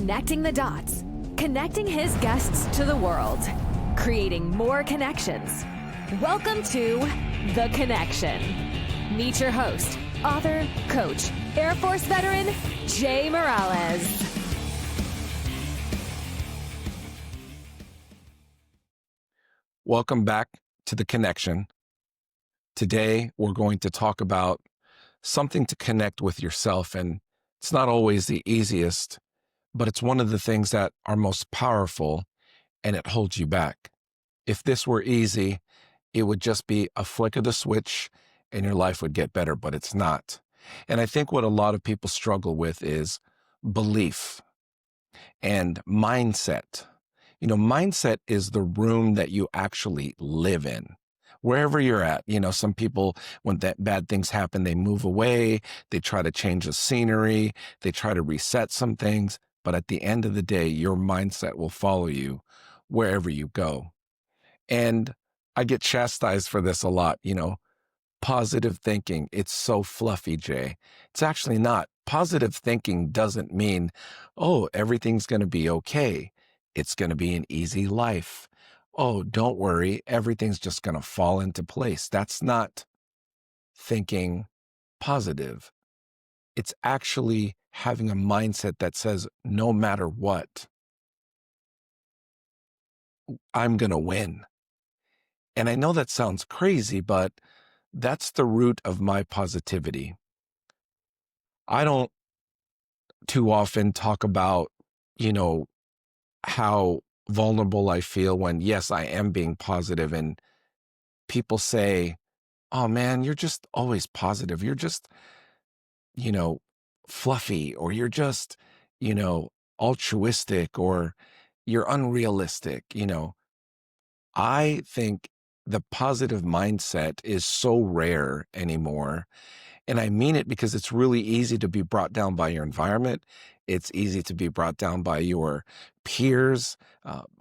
connecting the dots, connecting his guests to the world, creating more connections. Welcome to The Connection. Meet your host, author, coach, Air Force veteran, Jay Miralles. Welcome back to The Connection. Today, we're going to talk about something to connect with yourself, and it's not always the easiest, but it's one of the things that are most powerful, and it holds you back. If this were easy, it would just be a flick of the switch and your life would get better, but it's not. And I think what a lot of people struggle with is belief and mindset. Mindset is the room that you actually live in. Wherever you're at, some people, when bad things happen, they move away, they try to change the scenery, they try to reset some things. But at the end of the day, your mindset will follow you wherever you go. And I get chastised for this a lot, positive thinking. It's so fluffy, Jay. It's actually not. Positive thinking doesn't mean, oh, everything's going to be okay. It's going to be an easy life. Oh, don't worry, everything's just going to fall into place. That's not thinking positive. It's actually having a mindset that says, no matter what, I'm going to win. And I know that sounds crazy, but that's the root of my positivity. I don't too often talk about, how vulnerable I feel when, yes, I am being positive, and people say, oh man, you're just always positive. You're just, fluffy, or you're just, altruistic, or you're unrealistic. I think the positive mindset is so rare anymore. And I mean it because it's really easy to be brought down by your environment. It's easy to be brought down by your peers,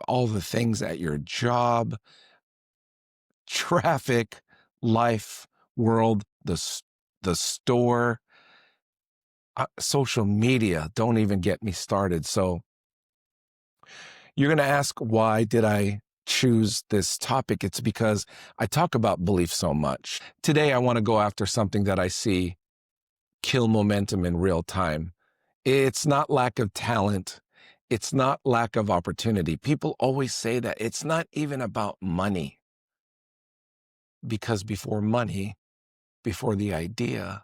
all the things at your job, traffic, life, world, the store, social media. Don't even get me started. So you're going to ask, why did I choose this topic? It's because I talk about belief so much. Today, I want to go after something that I see kill momentum in real time. It's not lack of talent. It's not lack of opportunity. People always say that it's not even about money. Because before money, before the idea,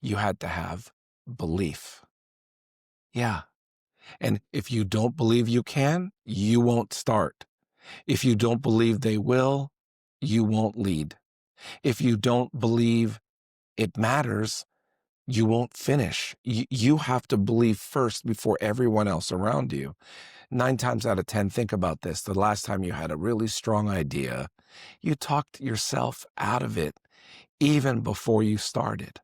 you had to have belief. Yeah. And if you don't believe you can, you won't start. If you don't believe they will, you won't lead. If you don't believe it matters, you won't finish. You have to believe first before everyone else around you. 9 times out of 10, think about this. The last time you had a really strong idea, you talked yourself out of it even before you started.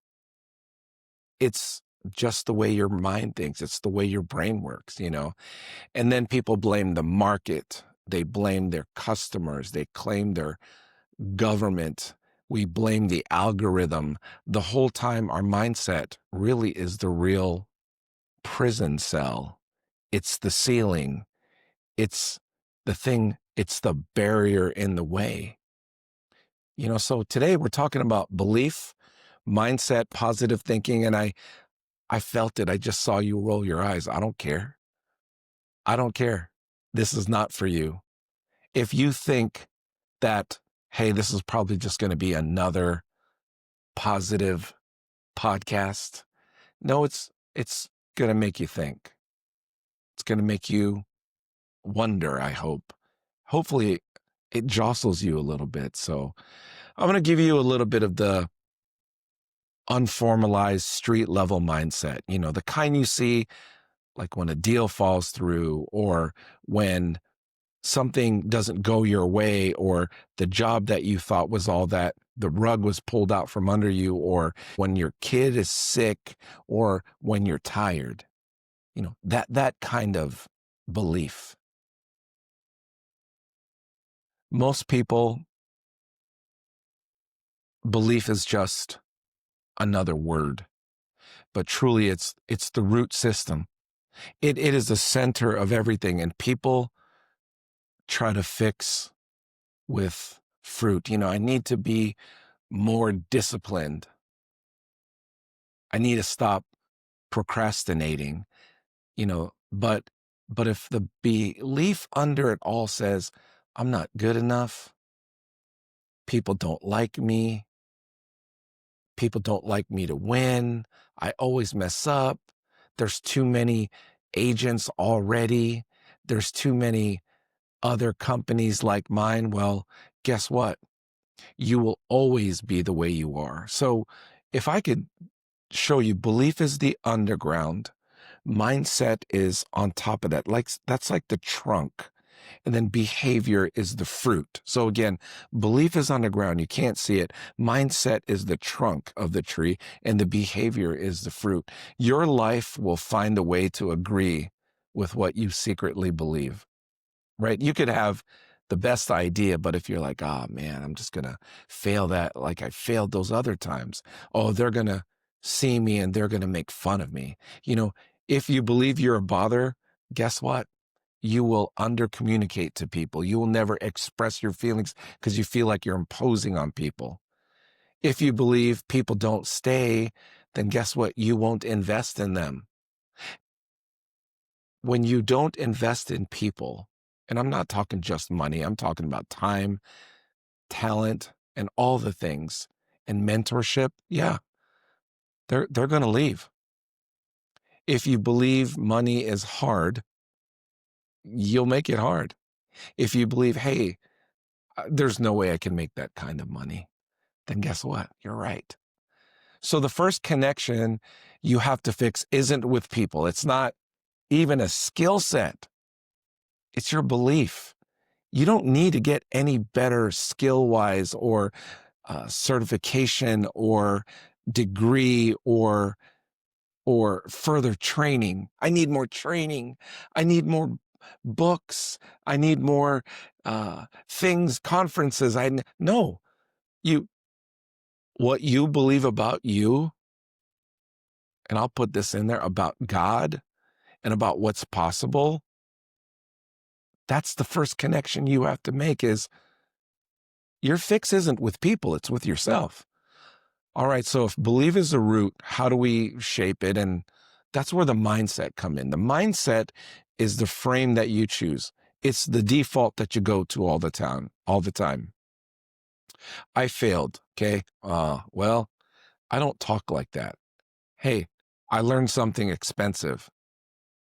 It's just the way your mind thinks. It's the way your brain works, And then people blame the market. They blame their customers. They claim their government. We blame the algorithm. The whole time our mindset really is the real prison cell. It's the ceiling. It's the thing. It's the barrier in the way. So today we're talking about belief, mindset, positive thinking, and I felt it. I just saw you roll your eyes. I don't care. I don't care. This is not for you. If you think that, hey, this is probably just going to be another positive podcast, no, it's going to make you think. It's going to make you wonder, I hope. Hopefully it jostles you a little bit. So I'm going to give you a little bit of the unformalized street level mindset, the kind you see like when a deal falls through, or when something doesn't go your way, or the job that you thought was all that, the rug was pulled out from under you, or when your kid is sick, or when you're tired, that kind of belief. Most people, belief is just another word, but truly it's the root system. It is the center of everything. And people try to fix with fruit. I need to be more disciplined. I need to stop procrastinating, but if the belief under it all says, I'm not good enough, people don't like me, people don't like me to win, I always mess up, there's too many agents already, there's too many other companies like mine, well, guess what? You will always be the way you are. So if I could show you, belief is the underground, mindset is on top of that. Like that's like the trunk. And then behavior is the fruit. So again, belief is on the ground. You can't see it. Mindset is the trunk of the tree, and the behavior is the fruit. Your life will find a way to agree with what you secretly believe, right? You could have the best idea, but if you're like, oh man, I'm just going to fail that like I failed those other times. Oh, they're going to see me and they're going to make fun of me. If you believe you're a bother, guess what? You will under communicate to people. You will never express your feelings because you feel like you're imposing on people. If you believe people don't stay, then guess what? You won't invest in them. When you don't invest in people, and I'm not talking just money, I'm talking about time, talent, and all the things, and mentorship, yeah, they're going to leave. If you believe money is hard, you'll make it hard. If you believe, hey, there's no way I can make that kind of money, then guess what? You're right. So the first connection you have to fix isn't with people. It's not even a skill set. It's your belief. You don't need to get any better skill-wise or certification or degree or further training. I need more training. I need more books. I need more things, conferences. No, what you believe about you, and I'll put this in there, about God and about what's possible. That's the first connection you have to make, is your fix isn't with people, it's with yourself. All right, so if belief is the root, how do we shape it? And that's where the mindset come in. The mindset is the frame that you choose. It's the default that you go to all the time. I failed, okay? Well, I don't talk like that. Hey, I learned something expensive.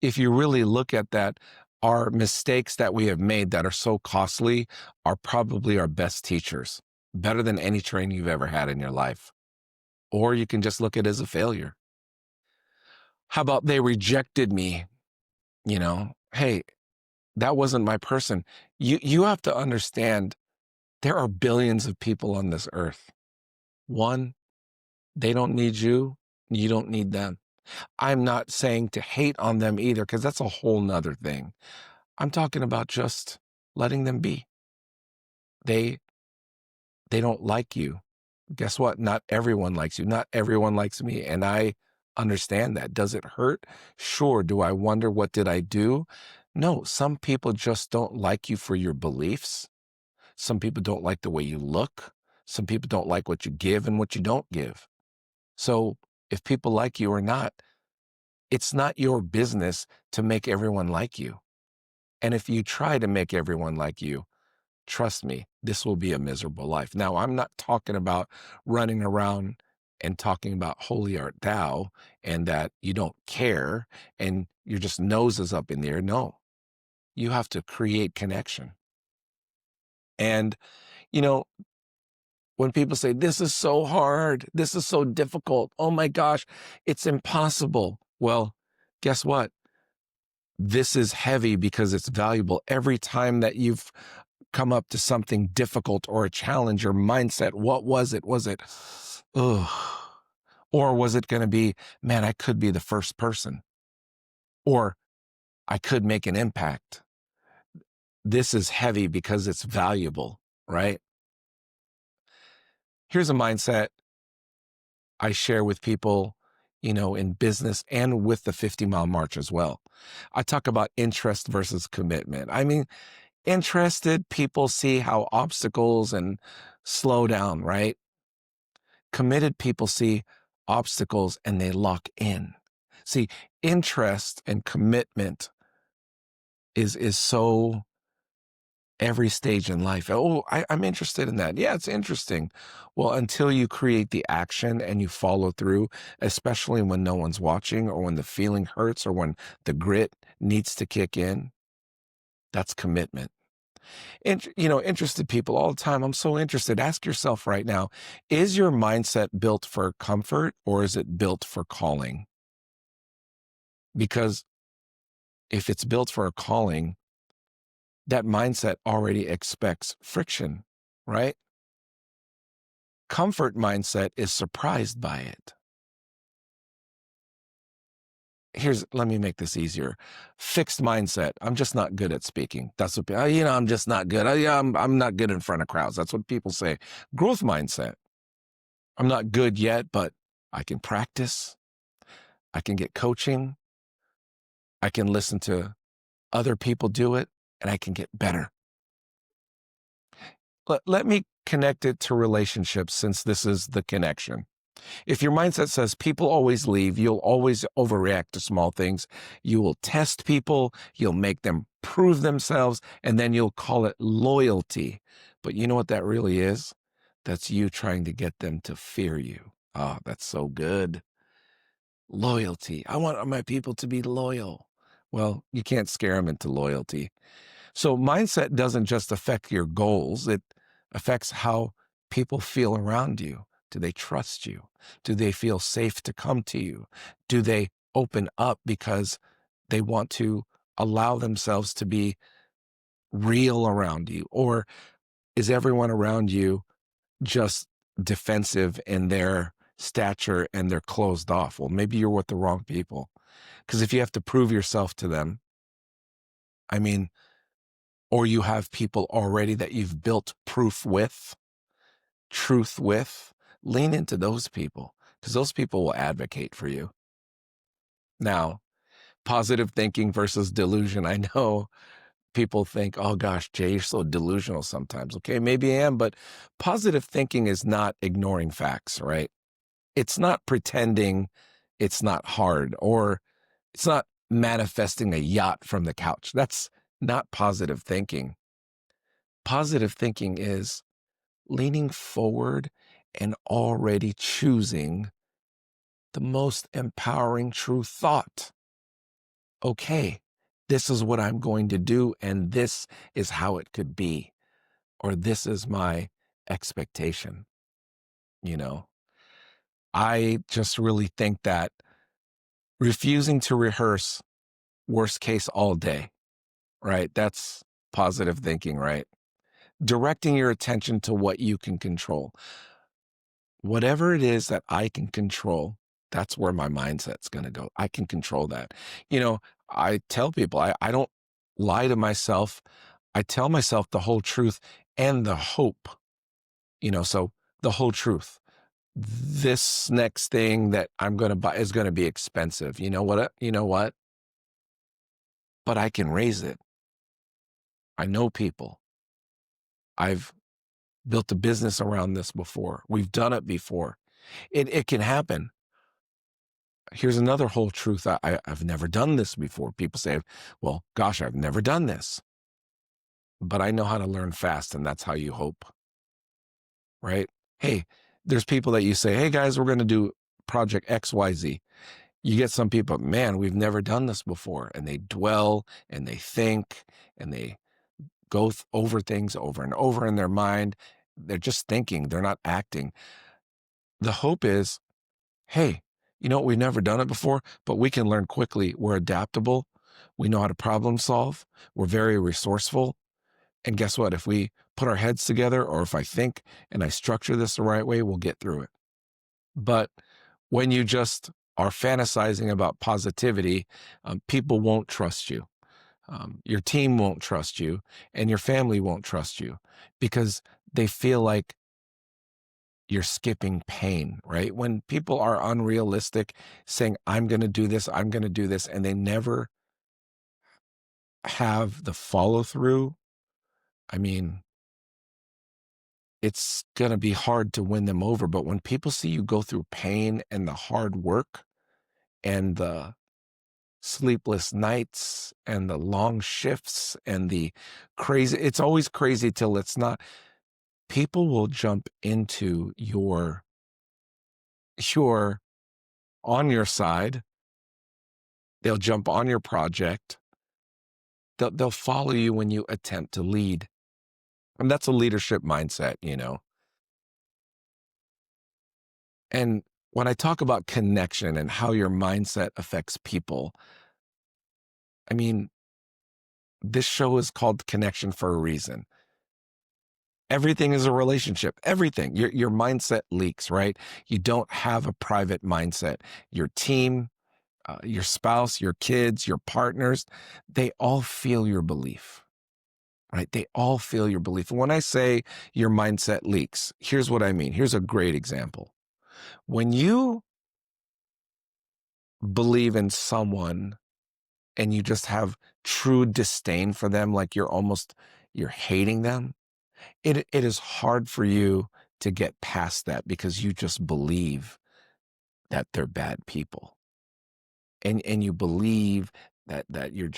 If you really look at that, our mistakes that we have made that are so costly are probably our best teachers, better than any training you've ever had in your life. Or you can just look at it as a failure. How about they rejected me? Hey, that wasn't my person. You have to understand there are billions of people on this earth. One, they don't need you. You don't need them. I'm not saying to hate on them either, because that's a whole nother thing. I'm talking about just letting them be. They don't like you. Guess what? Not everyone likes you. Not everyone likes me. And I understand that. Does it hurt? Sure. Do I wonder what did I do? No, some people just don't like you for your beliefs. Some people don't like the way you look. Some people don't like what you give and what you don't give. So if people like you or not, it's not your business to make everyone like you. And if you try to make everyone like you, trust me, this will be a miserable life. Now, I'm not talking about running around and talking about holy art thou and that you don't care and your just nose is up in the air. No, you have to create connection. And, when people say, this is so hard, this is so difficult, oh my gosh, it's impossible. Well, guess what? This is heavy because it's valuable. Every time that you've come up to something difficult or a challenge, your mindset, what was it? Was it, oh, or was it going to be, man, I could be the first person, or I could make an impact. This is heavy because it's valuable, right? Here's a mindset I share with people, in business and with the 50-mile march as well. I talk about interest versus commitment. I mean, interested people see how obstacles and slow down, right? Committed people see obstacles and they lock in. See, interest and commitment is so every stage in life. Oh, I'm interested in that. Yeah, it's interesting. Well, until you create the action and you follow through, especially when no one's watching or when the feeling hurts or when the grit needs to kick in, that's commitment. Interested people all the time. I'm so interested. Ask yourself right now, is your mindset built for comfort or is it built for calling? Because if it's built for a calling, that mindset already expects friction, right? Comfort mindset is surprised by it. Let me make this easier. Fixed mindset. I'm just not good at speaking. That's what, I'm just not good. I'm not good in front of crowds. That's what people say. Growth mindset. I'm not good yet, but I can practice. I can get coaching. I can listen to other people do it and I can get better. Let me connect it to relationships since this is the connection. If your mindset says people always leave, you'll always overreact to small things. You will test people, you'll make them prove themselves, and then you'll call it loyalty. But you know what that really is? That's you trying to get them to fear you. Oh, that's so good. Loyalty. I want my people to be loyal. Well, you can't scare them into loyalty. So mindset doesn't just affect your goals, it affects how people feel around you. Do they trust you? Do they feel safe to come to you? Do they open up because they want to allow themselves to be real around you? Or is everyone around you just defensive in their stature and they're closed off? Well, maybe you're with the wrong people. Because if you have to prove yourself to them, I mean, or you have people already that you've built proof with, truth with, lean into those people because those people will advocate for you. Now, positive thinking versus delusion. I know people think, oh gosh, Jay, you're so delusional sometimes. Okay, maybe I am, but positive thinking is not ignoring facts, right? It's not pretending it's not hard, or it's not manifesting a yacht from the couch. That's not positive thinking. Positive thinking is leaning forward and already choosing the most empowering true thought. Okay, this is what I'm going to do, and this is how it could be, or this is my expectation. I just really think that refusing to rehearse worst case all day, right? That's positive thinking, right? Directing your attention to what you can control. Whatever it is that I can control, that's where my mindset's going to go. I can control that. I tell people, I don't lie to myself. I tell myself the whole truth and the hope, so the whole truth. This next thing that I'm going to buy is going to be expensive. You know what? But I can raise it. I know people. I've built a business around this before. We've done it before. It can happen. Here's another whole truth. I've never done this before. People say, well, gosh, I've never done this. But I know how to learn fast, and that's how you hope, right? Hey, there's people that you say, hey, guys, we're going to do project XYZ. You get some people, man, we've never done this before. And they dwell and they think and they go over things over and over in their mind. They're just thinking. They're not acting. The hope is, hey, we've never done it before, but we can learn quickly. We're adaptable. We know how to problem solve. We're very resourceful. And guess what? If we put our heads together, or if I think and I structure this the right way, we'll get through it. But when you just are fantasizing about positivity, people won't trust you. Your team won't trust you, and your family won't trust you because they feel like you're skipping pain, right? When people are unrealistic, saying, I'm going to do this, and they never have the follow through, I mean, it's going to be hard to win them over. But when people see you go through pain and the hard work and the sleepless nights and the long shifts and the crazy, it's always crazy till it's not. People will jump into your on your side. They'll jump on your project. They'll follow you when you attempt to lead. And that's a leadership mindset, you know. And when I talk about connection and how your mindset affects people, I mean, this show is called Connection for a reason. Everything is a relationship. Everything. Your mindset leaks, right? You don't have a private mindset. Your team, your spouse, your kids, your partners, they all feel your belief, right? They all feel your belief. And when I say your mindset leaks, here's what I mean. Here's a great example. When you believe in someone and you just have true disdain for them, like you're hating them, it is hard for you to get past that because you just believe that they're bad people. And you believe that you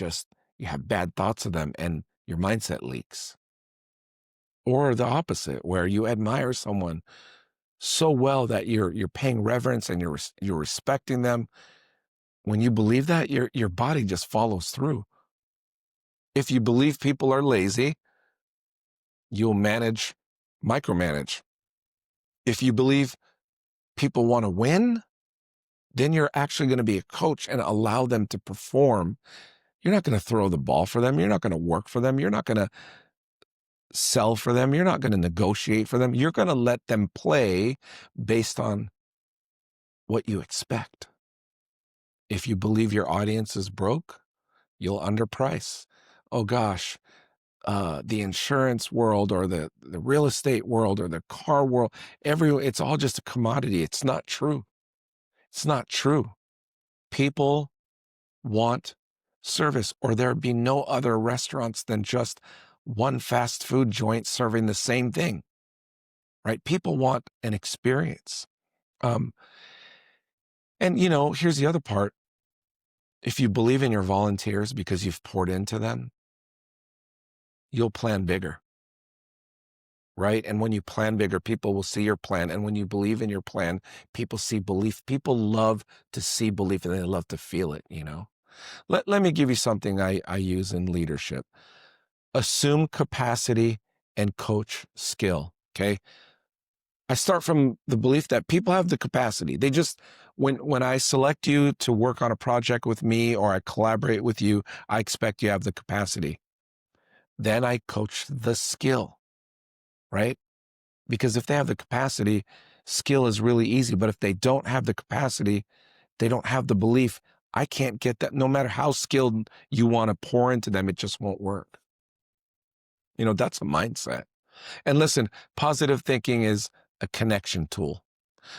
have bad thoughts of them and your mindset leaks. Or the opposite, where you admire someone so well that you're paying reverence and you're respecting them. When you believe that, your body just follows through. If you believe people are lazy, you'll micromanage. If you believe people want to win, then you're actually going to be a coach and allow them to perform. You're not going to throw the ball for them. You're not going to work for them. You're not going to sell for them. You're not going to negotiate for them. You're going to let them play based on what you expect. If you believe your audience is broke, you'll underprice. Oh gosh, the insurance world or the real estate world or the car world, it's all just a commodity. It's not true. It's not true. People want service, or there'd be no other restaurants than just one fast food joint serving the same thing, right? People want an experience. And here's the other part. If you believe in your volunteers because you've poured into them, you'll plan bigger, right? And when you plan bigger, people will see your plan. And when you believe in your plan, people see belief. People love to see belief and they love to feel it, Let me give you something I use in leadership. Assume capacity and coach skill, okay? I start from the belief that people have the capacity. They just, when I select you to work on a project with me or I collaborate with you, I expect you have the capacity. Then I coach the skill, right? Because if they have the capacity, skill is really easy. But if they don't have the capacity, they don't have the belief, I can't get that. No matter how skilled you want to pour into them, it just won't work. That's a mindset. And listen, positive thinking is a connection tool.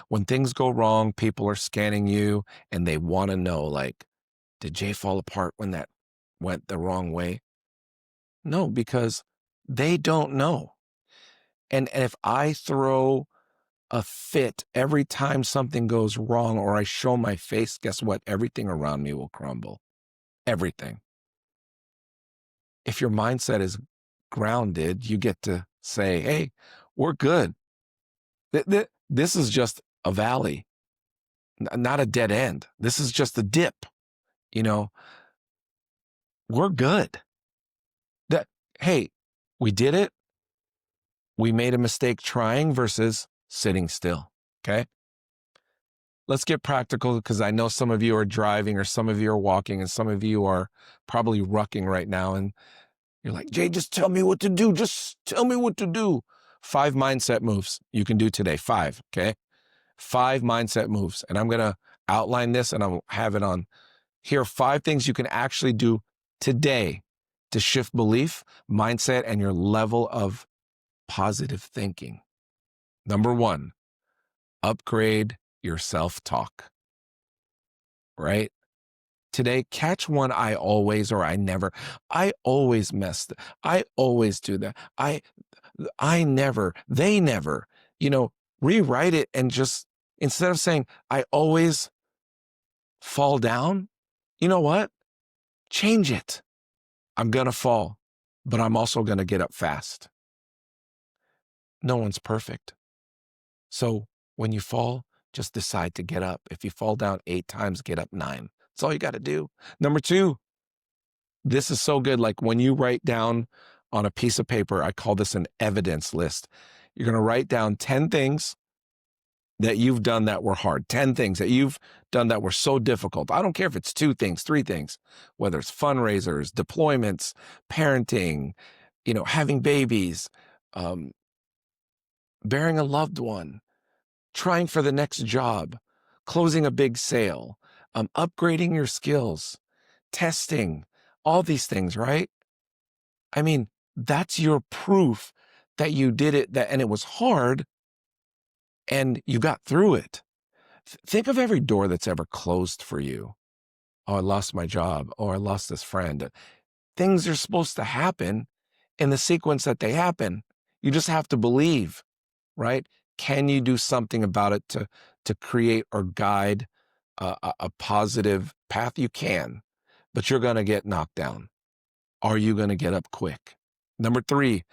When things go wrong, people are scanning you and they want to know, like, did Jay fall apart when that went the wrong way? No, because they don't know. And if I throw a fit every time something goes wrong or I show my face, guess what? Everything around me will crumble. Everything. If your mindset is grounded, you get to say, hey, we're good. This is just a valley, not a dead end. This is just a dip. We're good. Hey, we did it. We made a mistake trying versus sitting still. Okay. Let's get practical because I know some of you are driving or some of you are walking and some of you are probably rucking right now. And you're like, Jay, just tell me what to do. Just tell me what to do. 5 mindset moves you can do today. 5. Okay. 5 mindset moves. And I'm going to outline this and I'll have it on here. 5 things you can actually do today to shift belief, mindset, and your level of positive thinking. Number 1, upgrade your self-talk, right? Today, catch one I always or I never. I always messed. I always do that. I never, they never, rewrite it and just instead of saying I always fall down, you know what? Change it. I'm going to fall, but I'm also going to get up fast. No one's perfect. So when you fall, just decide to get up. If you fall down 8 times, get up 9. That's all you got to do. Number 2, this is so good. Like when you write down on a piece of paper, I call this an evidence list. You're going to write down 10 things that you've done that were hard, 10 things that you've done that were so difficult. I don't care if it's 2 things, 3 things, whether it's fundraisers, deployments, parenting, having babies, bearing a loved one, trying for the next job, closing a big sale, upgrading your skills, testing, all these things, right? I mean, that's your proof that you did it, and it was hard and you got through it. Think of every door that's ever closed for you. Oh, I lost my job. Oh, I lost this friend. Things are supposed to happen in the sequence that they happen. You just have to believe, right? Can you do something about it to create or guide a positive path? You can, but you're going to get knocked down. Are you going to get up quick? Number 3,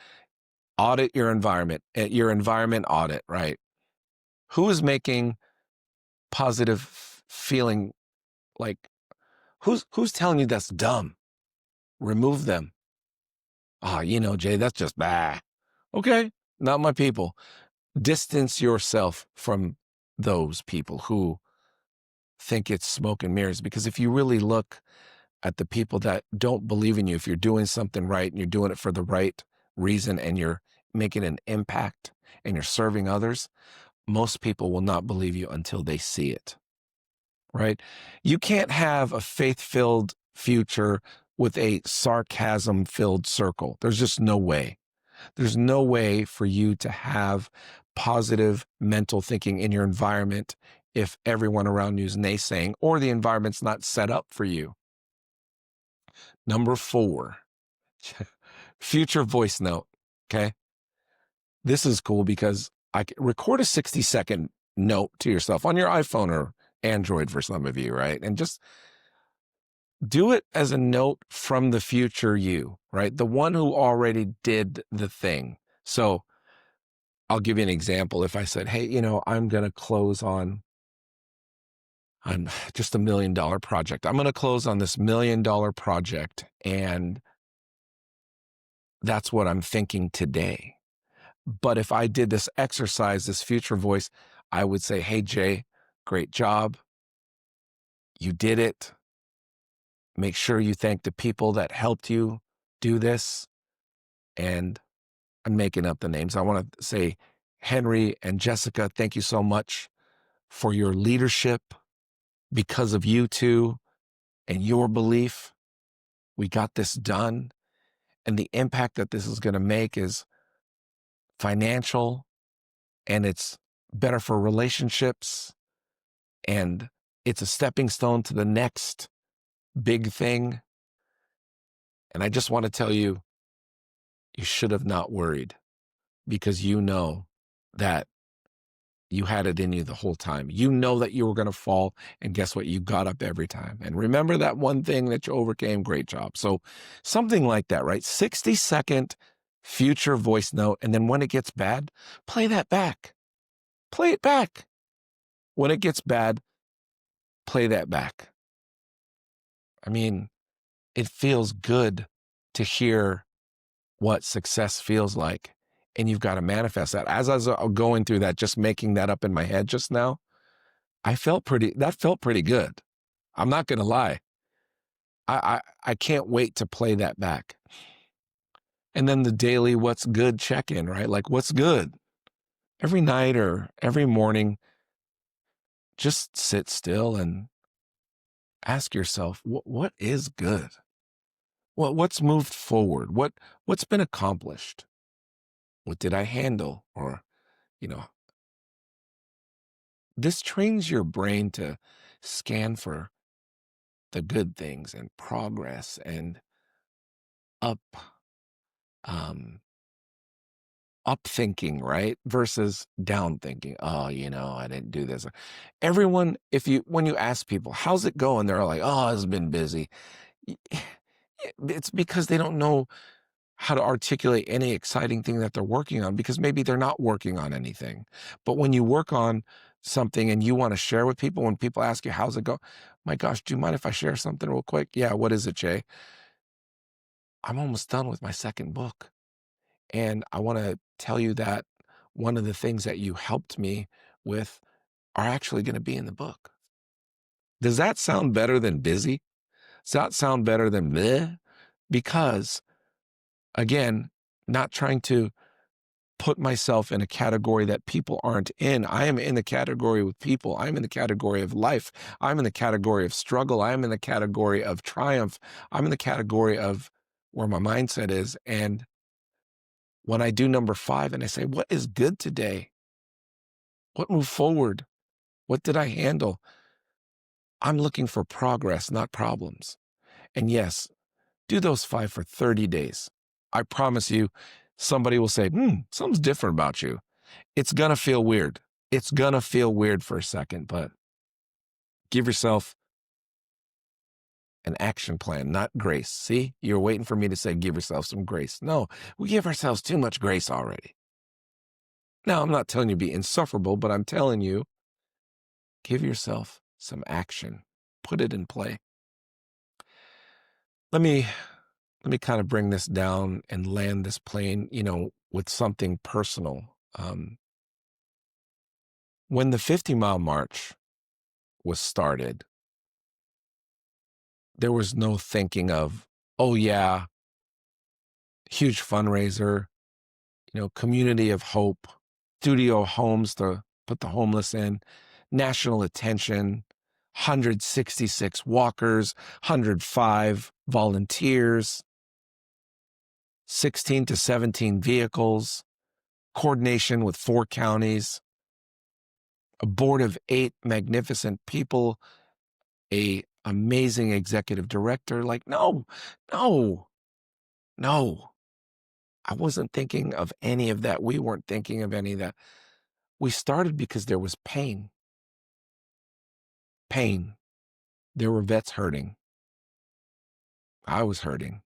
audit your environment. Your environment audit, right? Who is making positive feeling? Like, who's telling you that's dumb? Remove them. Jay, that's just bah. Okay, not my people. Distance yourself from those people who think it's smoke and mirrors, because if you really look at the people that don't believe in you, if you're doing something right and you're doing it for the right reason and you're making an impact and you're serving others, most people will not believe you until they see it, right? You can't have a faith-filled future with a sarcasm-filled circle. There's just no way. There's no way for you to have positive mental thinking in your environment if everyone around you is naysaying or the environment's not set up for you. Number 4, future voice note, okay? This is cool because I can record a 60-second note to yourself on your iPhone or Android for some of you, right? And just do it as a note from the future you, right? The one who already did the thing. So I'll give you an example. If I said, hey, I'm going to close on just $1 million project. I'm going to close on this $1 million project. And that's what I'm thinking today. But if I did this exercise, this future voice, I would say, hey, Jay, great job. You did it. Make sure you thank the people that helped you do this. And I'm making up the names. I want to say Henry and Jessica, thank you so much for your leadership. Because of you two and your belief, we got this done. And the impact that this is going to make is financial, and it's better for relationships, and it's a stepping stone to the next big thing. And I just want to tell you, you should have not worried, because you know that you had it in you the whole time. You know that you were going to fall, and guess what? You got up every time. And remember that one thing that you overcame. Great job. So something like that, right? 60-second future voice note. And then when it gets bad, play that back. Play it back. When it gets bad, play that back. I mean, it feels good to hear what success feels like. And you've got to manifest that. As I was going through that, just making that up in my head just now, that felt pretty good. I'm not going to lie. I can't wait to play that back. And then the daily what's good check-in, right? Like, what's good? Every night or every morning, just sit still and ask yourself, what is good? What's moved forward? What's been accomplished? What did I handle? Or, this trains your brain to scan for the good things and progress and up, um, up thinking, right? Versus down thinking. Oh, I didn't do this. Everyone, when you ask people, how's it going? They're like, oh, it's been busy. Y- It's because they don't know how to articulate any exciting thing that they're working on, because maybe they're not working on anything. But when you work on something and you want to share with people, when people ask you, how's it go? My gosh, do you mind if I share something real quick? Yeah, what is it, Jay? I'm almost done with my second book. And I want to tell you that one of the things that you helped me with are actually going to be in the book. Does that sound better than busy? Does that sound better than bleh? Because, again, not trying to put myself in a category that people aren't in. I am in the category with people. I'm in the category of life. I'm in the category of struggle. I'm in the category of triumph. I'm in the category of where my mindset is. And when I do number 5 and I say, what is good today? What moved forward? What did I handle? I'm looking for progress, not problems. And yes, do those 5 for 30 days. I promise you, somebody will say, something's different about you. It's going to feel weird. It's going to feel weird for a second, but give yourself an action plan, not grace. See, you're waiting for me to say, give yourself some grace. No, we give ourselves too much grace already. Now, I'm not telling you to be insufferable, but I'm telling you, give yourself some action. Put it in play. Let me kind of bring this down and land this plane, with something personal. When the 50-mile march was started, there was no thinking of, oh yeah, huge fundraiser, community of hope, studio homes to put the homeless in, national attention, 166 walkers, 105 volunteers, 16 to 17 vehicles, coordination with 4 counties, a board of 8 magnificent people, a amazing executive director. Like, no. I wasn't thinking of any of that. We weren't thinking of any of that. We started because there was pain. Pain. There were vets hurting. I was hurting.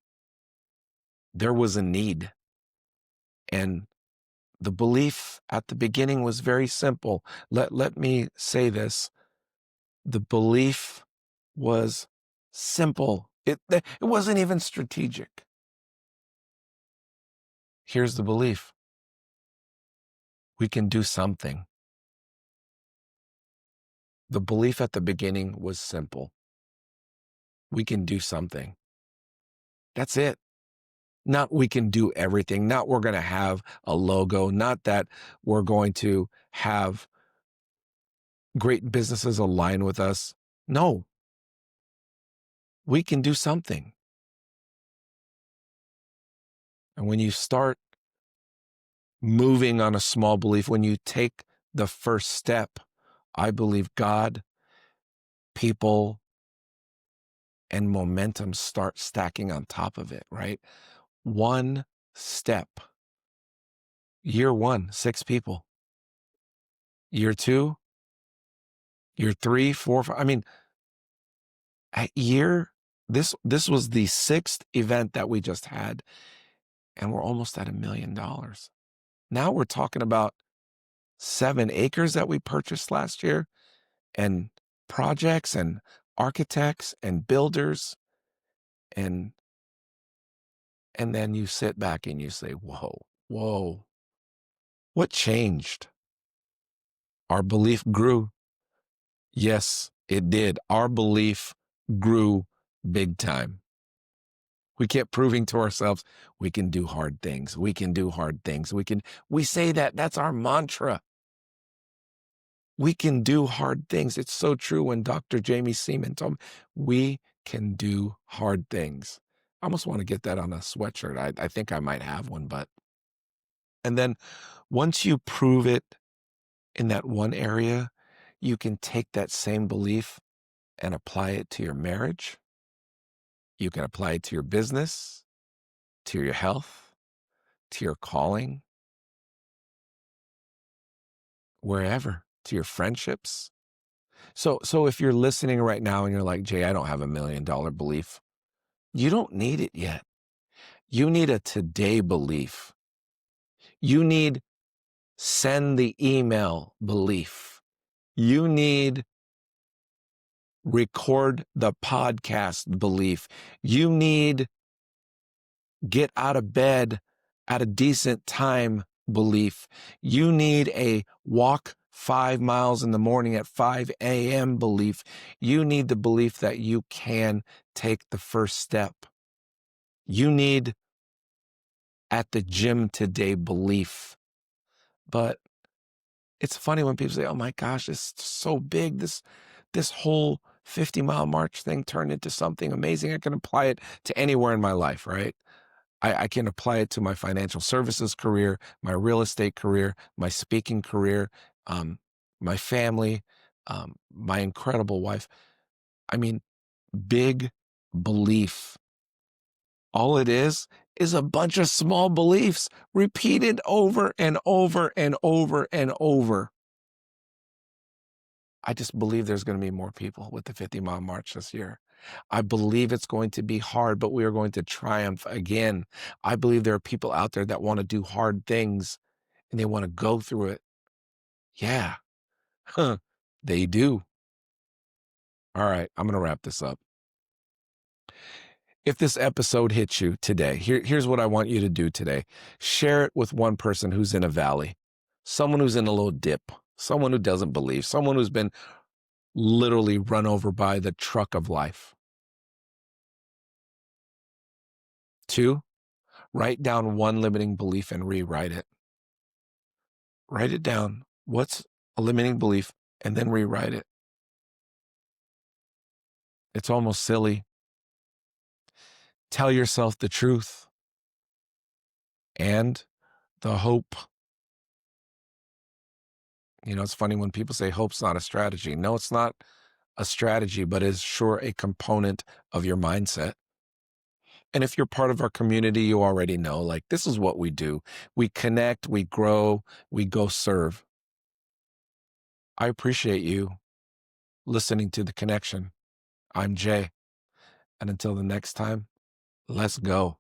There was a need. And the belief at the beginning was very simple. Let me say this. The belief was simple. It wasn't even strategic. Here's the belief. We can do something. The belief at the beginning was simple. We can do something. That's it. Not we can do everything. Not we're going to have a logo. Not that we're going to have great businesses align with us. No. We can do something. And when you start moving on a small belief, when you take the first step, I believe God, people, and momentum start stacking on top of it, right? One step. Year 1, 6 people. Year 2, year 3, 4, 5. I mean, this was the 6th event that we just had, and we're almost at $1 million. Now we're talking about 7 acres that we purchased last year, and projects and architects and builders, and then you sit back and you say, whoa, what changed? Our belief grew. Yes, it did. Our belief grew big time. We kept proving to ourselves, we can do hard things. We can do hard things. We say that's our mantra. We can do hard things. It's so true. When Dr. Jamie Seaman told me, we can do hard things. I almost want to get that on a sweatshirt. I think I might have one, and then once you prove it in that one area, you can take that same belief and apply it to your marriage. You can apply it to your business, to your health, to your calling, wherever, to your friendships. So if you're listening right now and you're like, Jay, I don't have $1 million belief, you don't need it yet. You need a today belief. You need send the email belief. You need record the podcast belief. You need get out of bed at a decent time belief. You need a walk 5 miles in the morning at 5 a.m. belief. You need the belief that you can take the first step. You need at the gym today belief. But it's funny when people say, oh my gosh, it's so big. This whole 50-mile march thing turned into something amazing. I can apply it to anywhere in my life, right? I can apply it to my financial services career, my real estate career, my speaking career, my family, my incredible wife. I mean, big belief. All it is a bunch of small beliefs repeated over and over and over and over. I just believe there's going to be more people with the 50-mile march this year. I believe it's going to be hard, but we are going to triumph again. I believe there are people out there that want to do hard things and they want to go through it. Yeah, they do. All right, I'm going to wrap this up. If this episode hits you today, here's what I want you to do today. Share it with one person who's in a valley, someone who's in a little dip, someone who doesn't believe, someone who's been literally run over by the truck of life. 2, write down one limiting belief and rewrite it. Write it down. What's a limiting belief? And then rewrite it. It's almost silly. Tell yourself the truth and the hope. You know, it's funny when people say hope's not a strategy. No, it's not a strategy, but it's sure a component of your mindset. And if you're part of our community, you already know, like, this is what we do. We connect, we grow, we go serve. I appreciate you listening to The Connection. I'm Jay. And until the next time, let's go.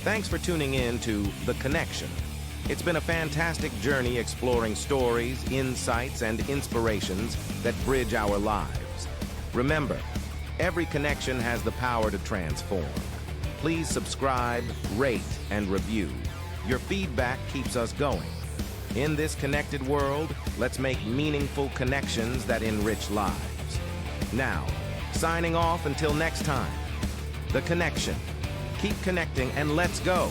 Thanks for tuning in to The Connection. It's been a fantastic journey exploring stories, insights, and inspirations that bridge our lives. Remember, every connection has the power to transform. Please subscribe, rate, and review. Your feedback keeps us going. In this connected world, let's make meaningful connections that enrich lives. Now, signing off until next time. The Connection. Keep connecting and let's go.